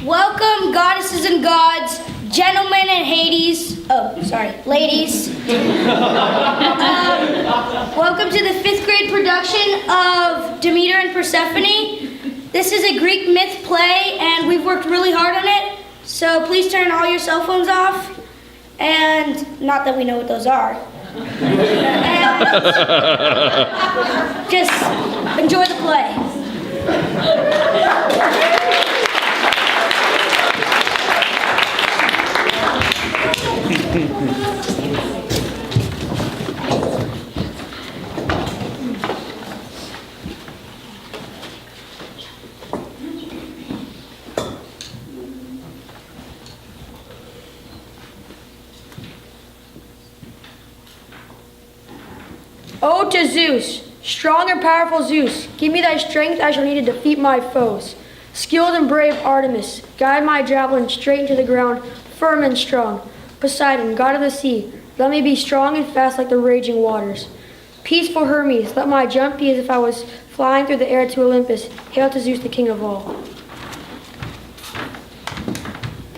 Welcome, goddesses and gods, gentlemen and ladies. Welcome to the 5th grade production of Demeter and Persephone. This is a Greek myth play, and we've worked really hard on it. So please turn all your cell phones off, and not that we know what those are. And just enjoy the play. O to Zeus, strong and powerful Zeus, give me thy strength I shall need to defeat my foes. Skilled and brave Artemis, guide my javelin straight into the ground, firm and strong. Poseidon, god of the sea, let me be strong and fast like the raging waters. Peaceful Hermes, let my jump be as if I was flying through the air to Olympus. Hail to Zeus, the king of all.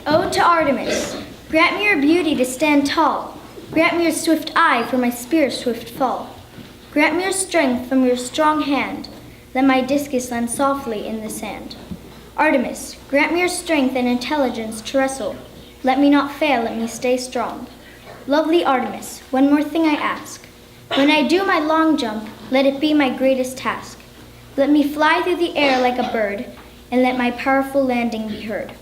O to Artemis, grant me your beauty to stand tall. Grant me your swift eye for my spear's swift fall. Grant me your strength from your strong hand. Let my discus land softly in the sand. Artemis, grant me your strength and intelligence to wrestle. Let me not fail, let me stay strong. Lovely Artemis, one more thing I ask. When I do my long jump, let it be my greatest task. Let me fly through the air like a bird, and let my powerful landing be heard.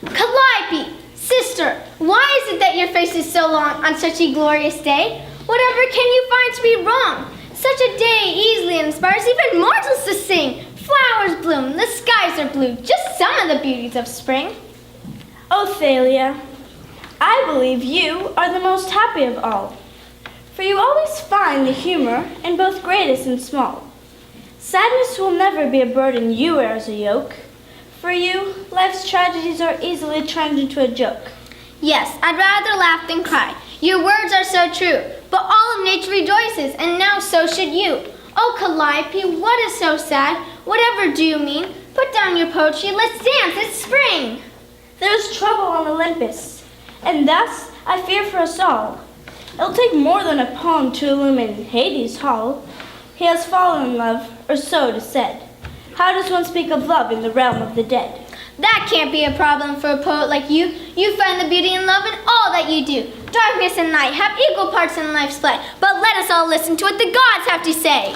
Calliope, sister, why is it that your face is so long on such a glorious day? Whatever can you find to be wrong? Such a day easily inspires even mortals to sing. Flowers bloom, the skies are blue, just some of the beauties of spring. O Thalia, I believe you are the most happy of all, for you always find the humor in both greatest and small. Sadness will never be a burden you wear as a yoke. For you, life's tragedies are easily turned into a joke. Yes, I'd rather laugh than cry. Your words are so true, but all of nature rejoices, and now so should you. Oh, Calliope, what is so sad? Whatever do you mean? Put down your poetry, let's dance, it's spring. There's trouble on Olympus, and thus I fear for us all. It'll take more than a poem to illumine Hades' hall. He has fallen in love, or so it is said. How does one speak of love in the realm of the dead? That can't be a problem for a poet like you. You find the beauty in love in all that you do. Darkness and light have equal parts in life's play, but let us all listen to what the gods have to say.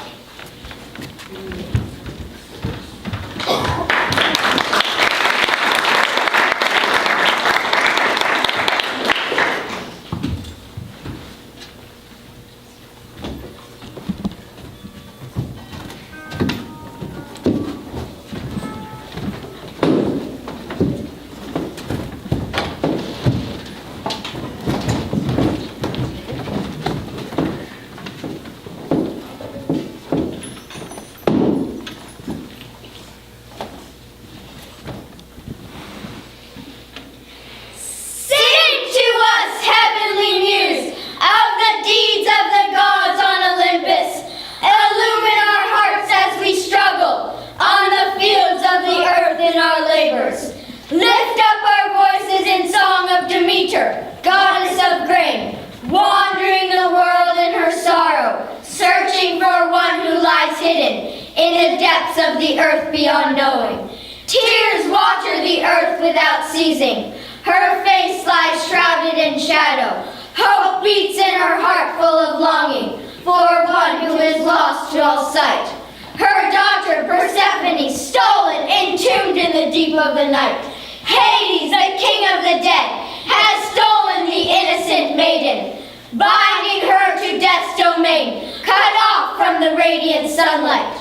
Goddess of grain, wandering the world in her sorrow, searching for one who lies hidden in the depths of the earth beyond knowing. Tears water the earth without ceasing. Her face lies shrouded in shadow. Hope beats in her heart full of longing for one who is lost to all sight. Her daughter Persephone, stolen, entombed in the deep of the night. Hades, the king of the dead, has stolen the innocent maiden, binding her to death's domain, cut off from the radiant sunlight.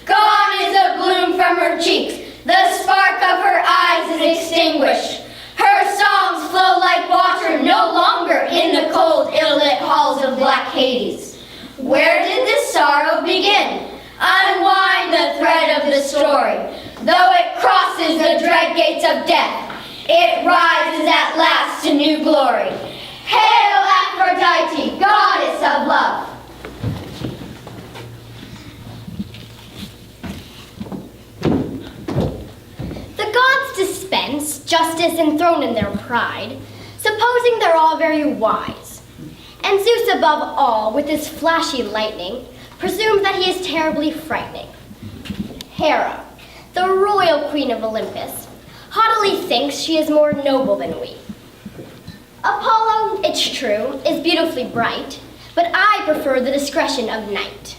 Gone is the bloom from her cheeks, the spark of her eyes is extinguished. Her songs flow like water no longer in the cold, ill-lit halls of black Hades. Where did this sorrow begin? Unwind the thread of the story. Though it crosses the dread gates of death, it rises at last to new glory. Hail Aphrodite, goddess of love. justice enthroned in their pride, supposing they're all very wise. And Zeus above all, with his flashy lightning, presumes that he is terribly frightening. Hera, the royal queen of Olympus, haughtily thinks she is more noble than we. Apollo, it's true, is beautifully bright, but I prefer the discretion of night.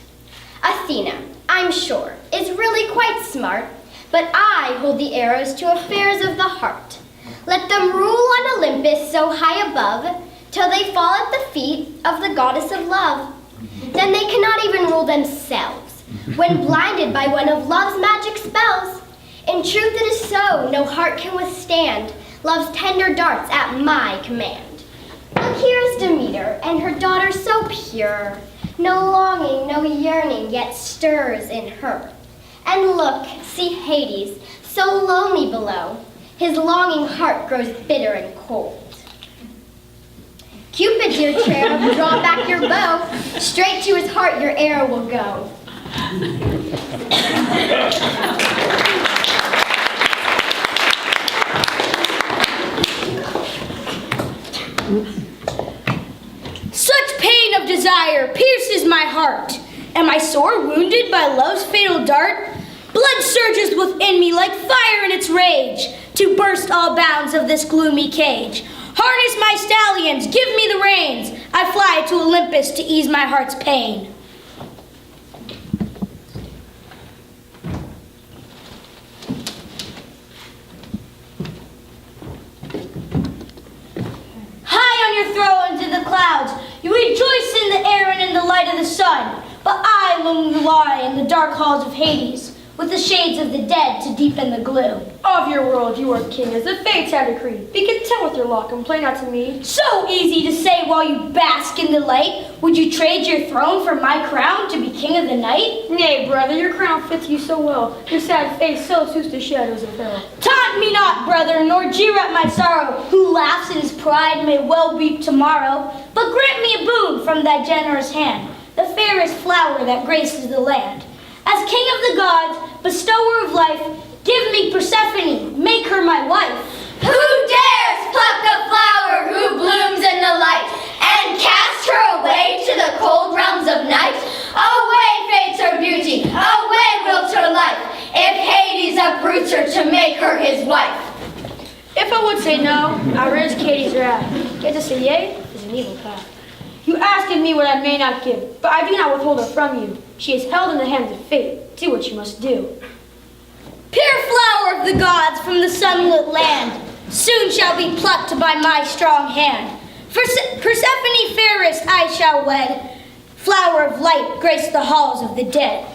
Athena, I'm sure, is really quite smart, but I hold the arrows to affairs of the heart. Let them rule on Olympus so high above, till they fall at the feet of the goddess of love. Then they cannot even rule themselves, when blinded by one of love's magic spells. In truth it is so, no heart can withstand love's tender darts at my command. Look, here is Demeter, and her daughter so pure. No longing, no yearning yet stirs in her. And look, see Hades, so lonely below. His longing heart grows bitter and cold. Cupid, dear cherub, draw back your bow. Straight to his heart your arrow will go. Such pain of desire pierces my heart. Am I sore wounded by love's fatal dart? Blood surges within me like fire in its rage, to burst all bounds of this gloomy cage. Harness my stallions, give me the reins. I fly to Olympus to ease my heart's pain. High on your thrones in the clouds, you rejoice in the air and in the light of the sun. But I lonely lie in the dark halls of Hades, with the shades of the dead to deepen the gloom. Of your world you are king, as the fates have decreed. Be content with your lot, complain not to me. So easy to say while you bask in the light. Would you trade your throne for my crown to be king of the night? Nay, brother, your crown fits you so well. Your sad face so suits the shadows of hell. Taunt me not, brother, nor jeer at my sorrow. Who laughs in his pride may well weep tomorrow. But grant me a boon from thy generous hand, the fairest flower that graces the land. As king of the gods, bestower of life, give me Persephone, make her my wife. Who dares pluck the flower who blooms in the light and cast her away to the cold realms of night? Away fates her beauty, away wilts her life, if Hades uproots her to make her his wife. If I would say no, I risk Hades' wrath. Yet to say yea is an evil path. You ask of me what I may not give, but I do not withhold her from you. She is held in the hands of fate. Do what you must do. Pure flower of the gods from the sunlit land, soon shall be plucked by my strong hand. Persephone fairest I shall wed, flower of light grace the halls of the dead.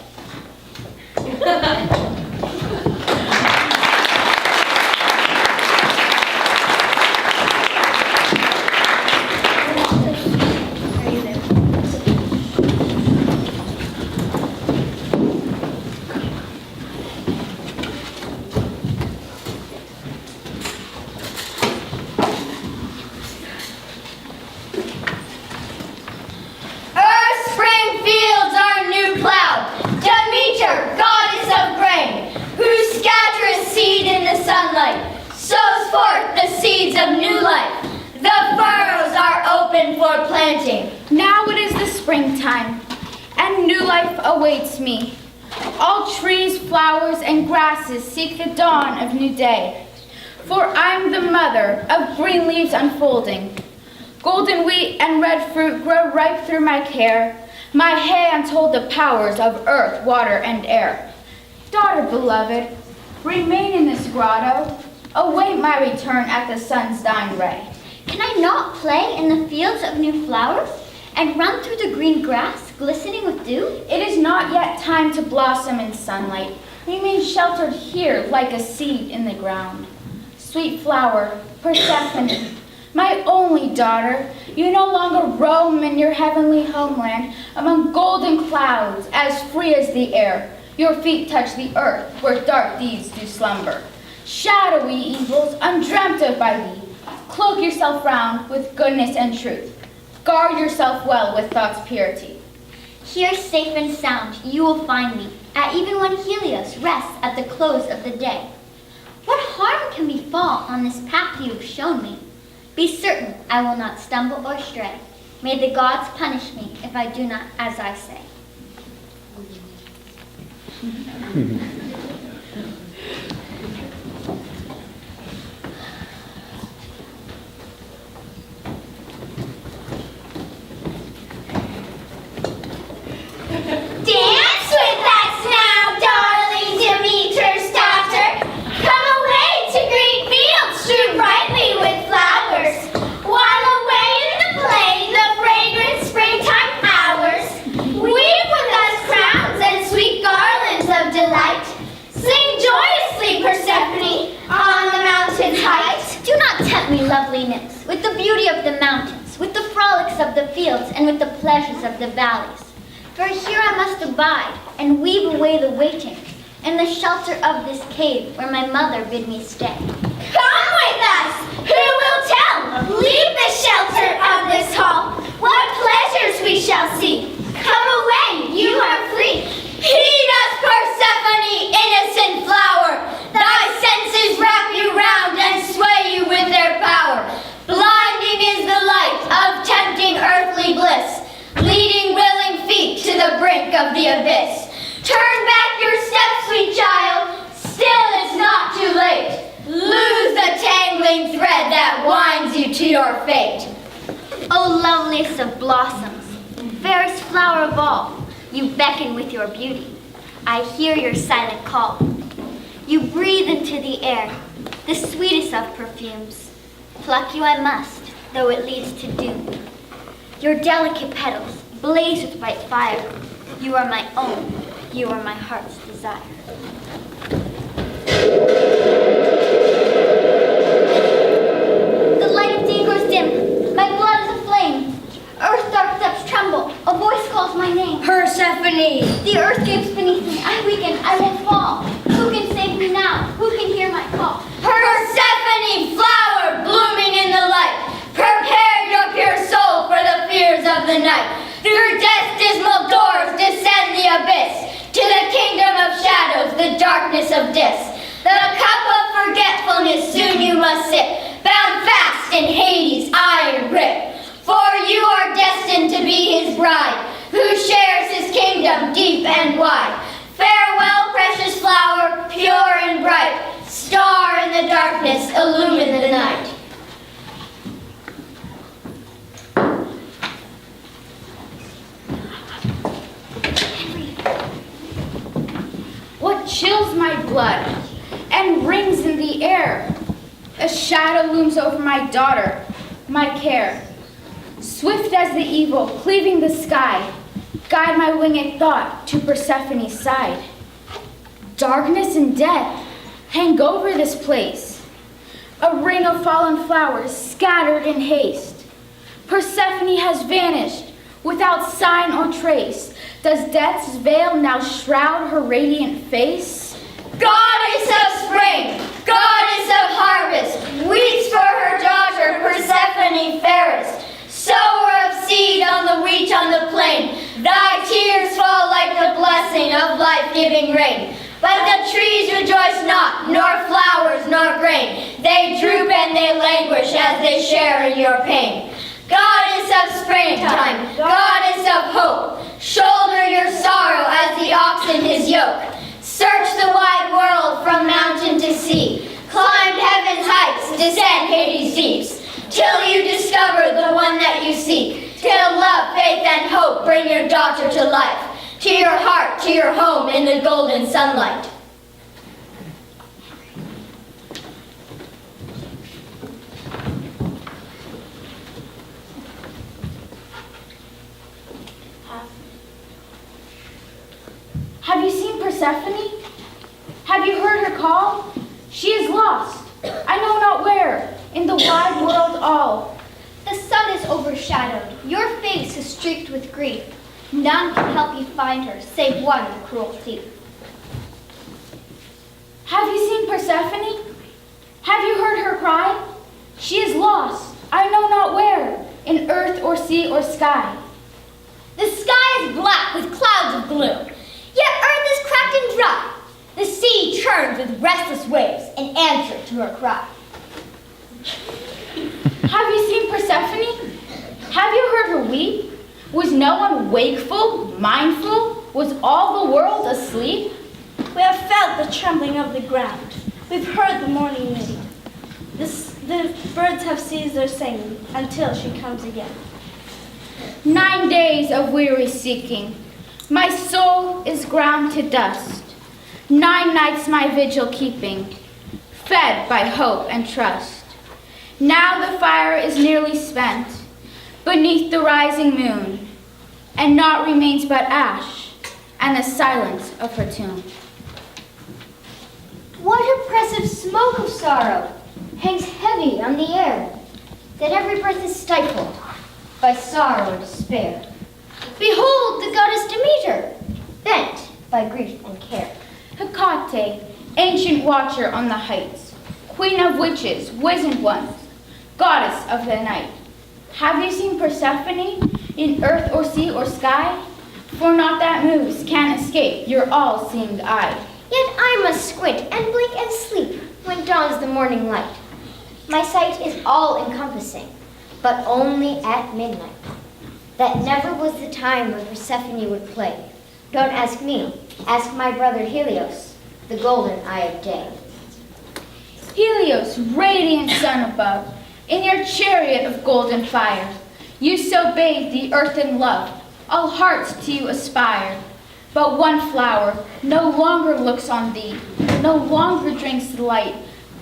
Earth spring fields our new cloud, Demeter, goddess of grain, who scattereth seed in the sunlight, sows forth the seeds of new life. The furrows are open for planting. Now it is the springtime, and new life awaits me. All trees, flowers, and grasses seek the dawn of new day. For I'm the mother of green leaves unfolding. Golden wheat and red fruit grow ripe through my care. My hands hold the powers of earth, water, and air. Daughter beloved, remain in this grotto. Await my return at the sun's dying ray. Can I not play in the fields of new flowers and run through the green grass glistening with dew? It is not yet time to blossom in sunlight. Remain sheltered here like a seed in the ground. Sweet flower, Persephone, my only daughter, you no longer roam in your heavenly homeland among golden clouds as free as the air. Your feet touch the earth where dark deeds do slumber. Shadowy evils undreamt of by thee, cloak yourself round with goodness and truth. Guard yourself well with thought's purity. Here safe and sound you will find me, at even when Helios rests at the close of the day. What harm can befall on this path you have shown me? Be certain I will not stumble or stray. May the gods punish me if I do not as I say. Dance with us now, darling Demeter's daughter. Come away to green fields strewn brightly with flowers. While away in the plain, the fragrant springtime hours, weave with us crowns and sweet garlands of delight. Sing joyously, Persephone, on the mountain's height. Do not tempt me, lovely nymphs, with the beauty of the mountains, with the frolics of the fields, and with the pleasures of the valleys. For here I must abide, and weave away the waiting, in the shelter of this cave where my mother bid me stay. Come with us! Who will tell? Leave the shelter of this hall. What pleasures we shall see. Come away, you are free. Heed us, Persephone, innocent flower! Thy senses wrap you round and sway you with their power. Blinding is the light of tempting earthly bliss, leading willing feet to the brink of the abyss. Turn back your steps, sweet child, still it's not too late. Lose the tangling thread that winds you to your fate. O loveliest of blossoms, fairest flower of all, you beckon with your beauty. I hear your silent call. You breathe into the air, the sweetest of perfumes. Pluck you I must, though it leads to doom. Your delicate petals blaze with bright fire. You are my own, you are my heart's desire. The light of day grows dim, my blood is aflame. Earth's dark depths tremble, a voice calls my name. Persephone! The earth gapes beneath me, I weaken, I will fall. Who can save me now? Who can hear my call? Persephone, flower blooming in the light, prepare your pure soul for the fears of the night. Through death's dismal doors descend the abyss, to the kingdom of shadows, the darkness of dis. The cup of forgetfulness soon you must sip, bound fast in Hades' iron grip. For you are destined to be his bride, who shares his kingdom deep and wide. Farewell, precious flower, pure and bright, star in the darkness, illumine the night. What chills my blood and rings in the air? A shadow looms over my daughter, my care. Swift as the evil, cleaving the sky, guide my winged thought to Persephone's side. Darkness and death hang over this place, a ring of fallen flowers scattered in haste. Persephone has vanished without sign or trace. Does death's veil now shroud her radiant face? Goddess of spring, goddess of harvest, weeps for her daughter Persephone fairest. Sower of seed on the wheat on the plain, thy tears fall like the blessing of life-giving rain. But the trees rejoice not, nor flowers nor grain. They droop and they languish as they share in your pain. Goddess of springtime, goddess of hope, shoulder your sorrow as the ox in his yoke. Search the wide world from mountain to sea, climb heaven's heights, descend Hades' deeps, till you discover the one that you seek, till love, faith, and hope bring your daughter to life, to your heart, to your home in the golden sunlight. Have you seen Persephone? Have you heard her call? She is lost, I know not where, in the wide world all. The sun is overshadowed, your face is streaked with grief. None can help you find her, save one, the cruel thief. Have you seen Persephone? Have you heard her cry? She is lost, I know not where, in earth or sea or sky. The sky is black with clouds of gloom, yet earth is cracked and dry. The sea churns with restless waves in answer to her cry. Have you seen Persephone? Have you heard her weep? Was no one wakeful, mindful? Was all the world asleep? We have felt the trembling of the ground. We've heard the morning knitting. The birds have ceased their singing until she comes again. 9 days of weary seeking. My soul is ground to dust. 9 nights my vigil keeping, fed by hope and trust. Now the fire is nearly spent beneath the rising moon, and naught remains but ash and the silence of her tomb. What oppressive smoke of sorrow hangs heavy on the air, that every breath is stifled by sorrow and despair. Behold the goddess Demeter, bent by grief and care. Hecate, ancient watcher on the heights, queen of witches, wizened ones, goddess of the night. Have you seen Persephone in earth or sea or sky? For naught that moves can escape your all-seeing eye. Yet I must squint and blink and sleep when dawns the morning light. My sight is all-encompassing, but only at midnight. That never was the time when Persephone would play. Don't ask me, ask my brother Helios, the golden eye of day. Helios, radiant sun above, in your chariot of golden fire, you so bathe the earth in love, all hearts to you aspire. But one flower no longer looks on thee, no longer drinks the light.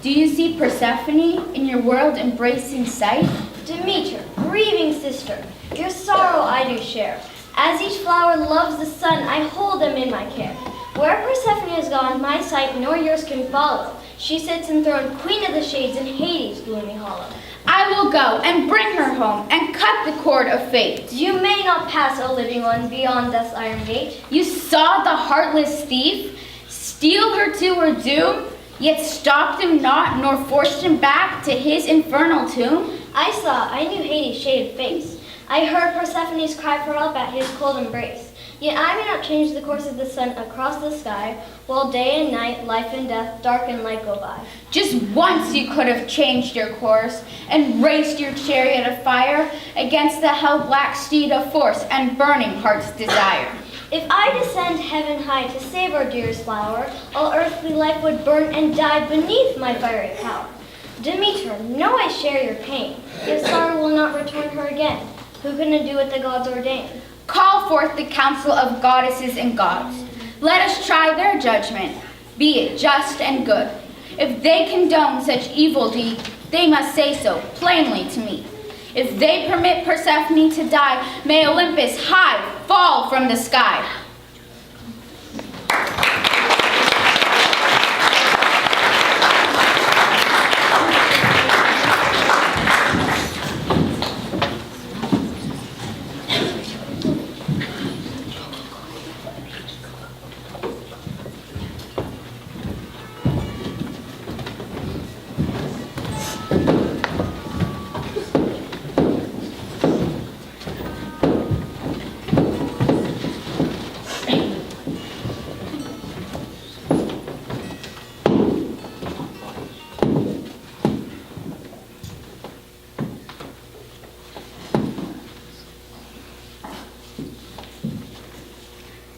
Do you see Persephone in your world embracing sight? Demeter, grieving sister, your sorrow I do share. As each flower loves the sun, I hold them in my care. Where Persephone has gone, my sight nor yours can follow. She sits enthroned, queen of the shades in Hades' gloomy hollow. I will go and bring her home and cut the cord of fate. You may not pass, O living one, beyond death's iron gate. You saw the heartless thief steal her to her doom, yet stopped him not, nor forced him back to his infernal tomb? I knew Hades' shaded face. I heard Persephone's cry for help at his cold embrace. Yet I may not change the course of the sun across the sky, while day and night, life and death, dark and light go by. Just once you could have changed your course and raced your chariot of fire against the hell-black steed of force and burning heart's desire. If I descend heaven high to save our dearest flower, all earthly life would burn and die beneath my fiery power. Demeter, know I share your pain, yet sorrow will not return her again. Who can undo what the gods ordain? Call forth the council of goddesses and gods. Let us try their judgment, be it just and good. If they condone such evil deed, they must say so plainly to me. If they permit Persephone to die, may Olympus high fall from the sky.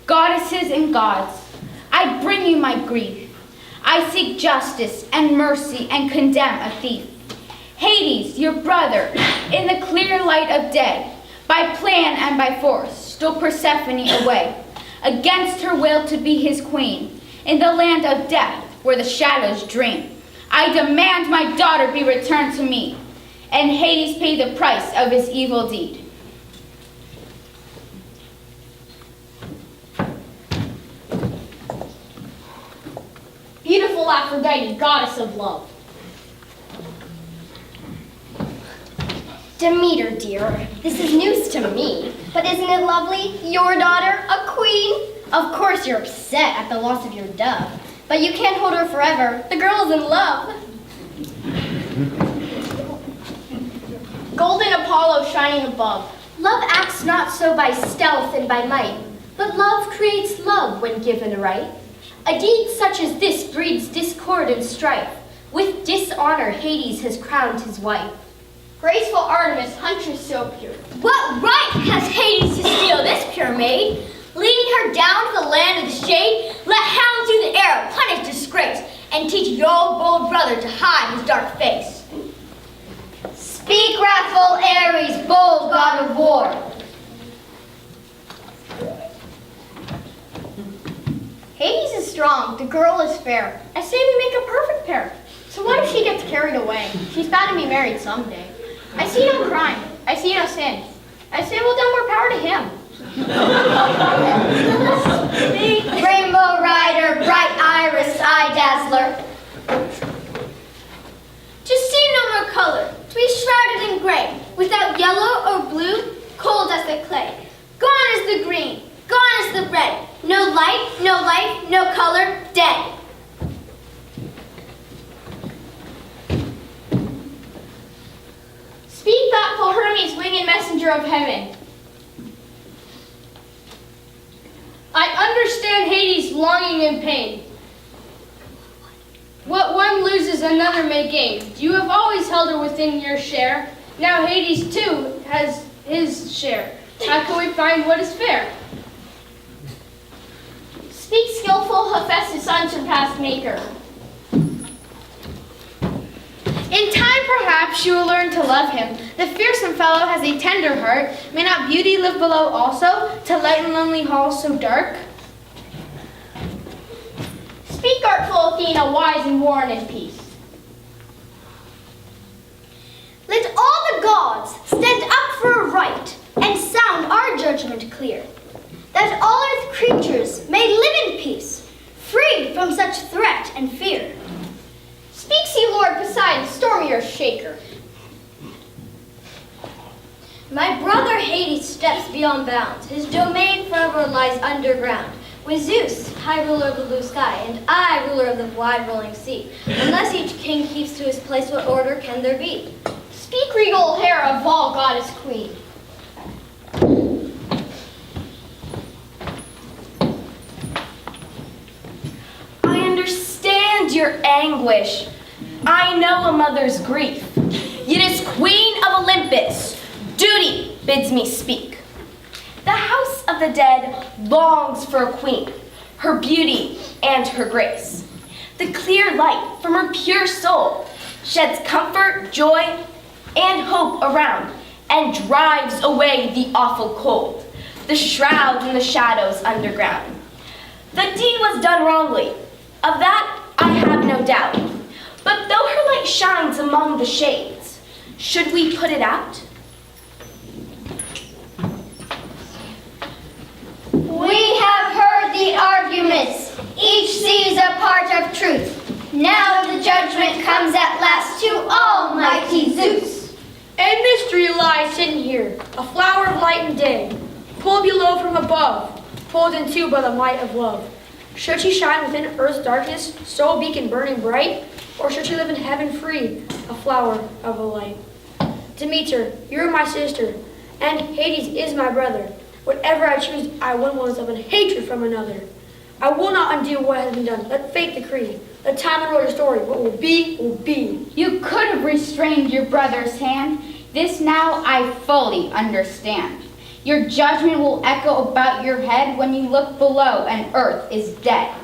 Goddesses and gods, I bring you my grief. I seek justice and mercy and condemn a thief. Hades, your brother, in the clear light of day, by plan and by force, stole Persephone away, against her will to be his queen, in the land of death where the shadows dream. I demand my daughter be returned to me, and Hades pay the price of his evil deed. Beautiful Aphrodite, goddess of love. Demeter, dear, this is news to me. But isn't it lovely? Your daughter, a queen? Of course you're upset at the loss of your dove. But you can't hold her forever. The girl is in love. Golden Apollo shining above. Love acts not so by stealth and by might, but love creates love when given aright. A deed such as this breeds discord and strife. With dishonor, Hades has crowned his wife. Graceful Artemis, huntress so pure. What right has Hades to steal this pure maid? Leading her down to the land of the shade, let hounds through the air punish disgrace, and teach your bold brother to hide his dark face. Speak, wrathful Ares, bold god of war. Hades is strong, the girl is fair. I say we make a perfect pair. So what if she gets carried away? She's bound to be married someday. I see no crime. I see no sin. I say, well, then more power to him. Rainbow rider, bright iris, eye dazzler. To see no more color, to be shrouded in gray, without yellow or blue, cold as the clay. Gone is the green, gone is the red. No light, no life, no color, dead. Speak, thoughtful Hermes, winged messenger of heaven. I understand Hades' longing and pain. What one loses, another may gain. You have always held her within your share. Now Hades, too, has his share. How can we find what is fair? Speak, skillful Hephaestus, unsurpassed maker. In time, perhaps, you will learn to love him. The fearsome fellow has a tender heart. May not beauty live below also, to lighten lonely halls so dark? Speak, artful Athena, wise in war and in peace. Let all the gods stand up for a right and sound our judgment clear, that all earth creatures may live in peace, freed from such threat and fear. Speak, sea lord Poseidon, stormy earth shaker. My brother Hades steps beyond bounds. His domain forever lies underground. With Zeus, high ruler of the blue sky, and I, ruler of the wide rolling sea. Unless each king keeps to his place, what order can there be? Speak, regal Hera, of all goddess queen. I understand your anguish. I know a mother's grief. Yet as queen of Olympus, duty bids me speak. The house of the dead longs for a queen, her beauty and her grace. The clear light from her pure soul sheds comfort, joy, and hope around, and drives away the awful cold, the shrouds and the shadows underground. The deed was done wrongly, of that I have no doubt. But though her light shines among the shades, should we put it out? We have heard the arguments. Each sees a part of truth. Now the judgment comes at last to Almighty Zeus. A mystery lies hidden here, a flower of light and day, pulled below from above, pulled into by the might of love. Should she shine within earth's darkness, so a beacon burning bright, or should she live in heaven free, a flower of a light? Demeter, you are my sister, and Hades is my brother. Whatever I choose, I win oneself in hatred from another. I will not undo what has been done. Let fate decree. Let time unroll your story. What will be, will be. You could have restrained your brother's hand. This now I fully understand. Your judgment will echo about your head when you look below and earth is dead.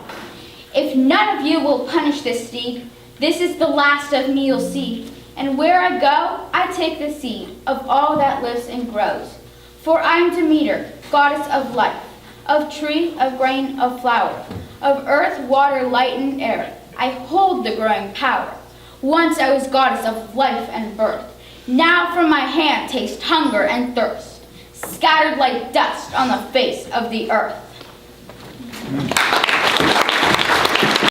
If none of you will punish this deed, this is the last of me you'll see. And where I go, I take the seed of all that lives and grows. For I am Demeter, goddess of life, of tree, of grain, of flower, of earth, water, light, and air. I hold the growing power. Once I was goddess of life and birth. Now from my hand taste hunger and thirst, scattered like dust on the face of the earth.